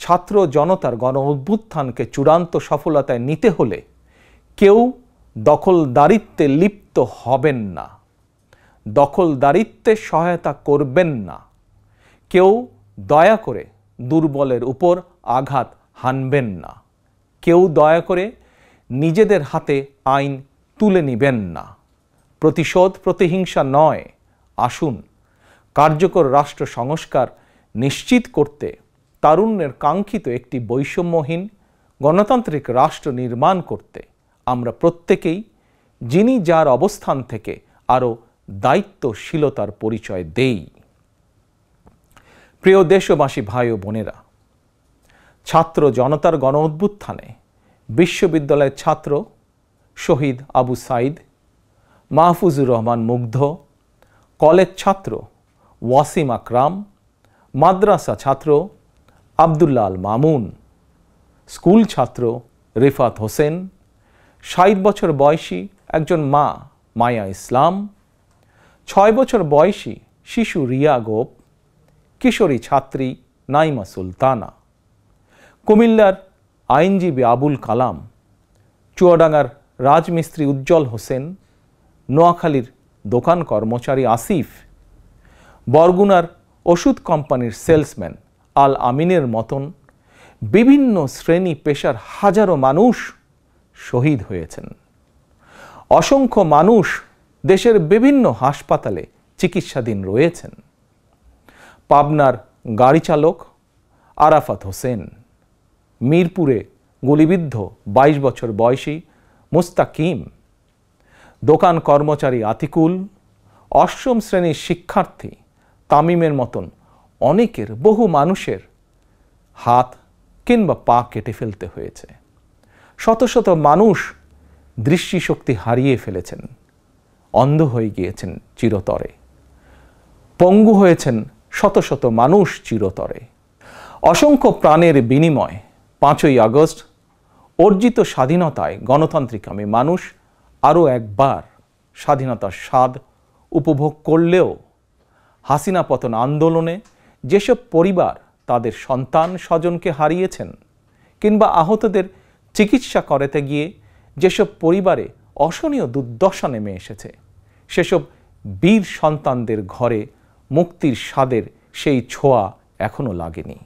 ছাত্র জনতার গণ অভ্যুত্থানকে চূড়ান্ত সফলতায় নিতে হলে কেউ দখলদারিত্বে লিপ্ত হবেন না, দখলদারিত্বে সহায়তা করবেন না, কেউ দয়া করে দুর্বলের উপর আঘাত হানবেন না, কেউ দয়া করে নিজেদের হাতে আইন তুলে নেবেন না। প্রতিশোধ প্রতিহিংসা নয়। আসুন কার্যকর রাষ্ট্র সংস্কার নিশ্চিত করতে তারুণ্যের কাঙ্ক্ষিত একটি বৈষম্যহীন গণতান্ত্রিক রাষ্ট্র নির্মাণ করতে আমরা প্রত্যেকেই যিনি যার অবস্থান থেকে আরও দায়িত্বশীলতার পরিচয় দেই। প্রিয় দেশবাসী ভাই ও বোনেরা, ছাত্র জনতার গণ অভ্যুত্থানে বিশ্ববিদ্যালয়ের ছাত্র শহীদ আবু সাইদ, মাহফুজুর রহমান মুগ্ধ, কলেজ ছাত্র ওয়াসিম আকরাম, মাদ্রাসা ছাত্র আবদুল্লাহ আল মামুন, স্কুল ছাত্র রিফাত হোসেন, ৬০ বছর বয়সী একজন মা মায়া ইসলাম, ৬ বছর বয়সী শিশু রিয়া গোপ, কিশোরী ছাত্রী নাইমা সুলতানা, কুমিল্লার আইনজীবী আবুল কালাম, চুয়াডাঙ্গার রাজমিস্ত্রি উজ্জ্বল হোসেন, নোয়াখালীর দোকান কর্মচারী আসিফ, বরগুনার ওষুধ কোম্পানির সেলসম্যান আল আমিনের মতন বিভিন্ন শ্রেণী পেশার হাজারো মানুষ শহীদ হয়েছেন। অসংখ্য মানুষ দেশের বিভিন্ন হাসপাতালে চিকিৎসাধীন রয়েছেন। পাবনার গাড়ি চালক আরাফাত হোসেন, মিরপুরে গুলিবিদ্ধ ২২ বছর বয়সী মুস্তাকিম, দোকান কর্মচারী আতিকুল, অষ্টম শ্রেণীর শিক্ষার্থী তামিমের মতন অনেকের, বহু মানুষের হাত কিংবা পা কেটে ফেলতে হয়েছে। শত শত মানুষ দৃষ্টিশক্তি হারিয়ে ফেলেছেন, অন্ধ হয়ে গিয়েছেন চিরতরে, পঙ্গু হয়েছেন শত শত মানুষ চিরতরে। অসংখ্য প্রাণের বিনিময় ৫ই আগস্ট অর্জিত স্বাধীনতায় গণতান্ত্রিকামী মানুষ আরও একবার স্বাধীনতার স্বাদ উপভোগ করলেও হাসিনা পতন আন্দোলনে যেসব পরিবার তাদের সন্তান স্বজনকে হারিয়েছেন কিংবা আহতদের চিকিৎসা করাতে গিয়ে যেসব পরিবারে অসহনীয় দুর্দশা নেমে এসেছে, সেসব বীর সন্তানদের ঘরে মুক্তির স্বাদের সেই ছোঁয়া এখনো লাগেনি।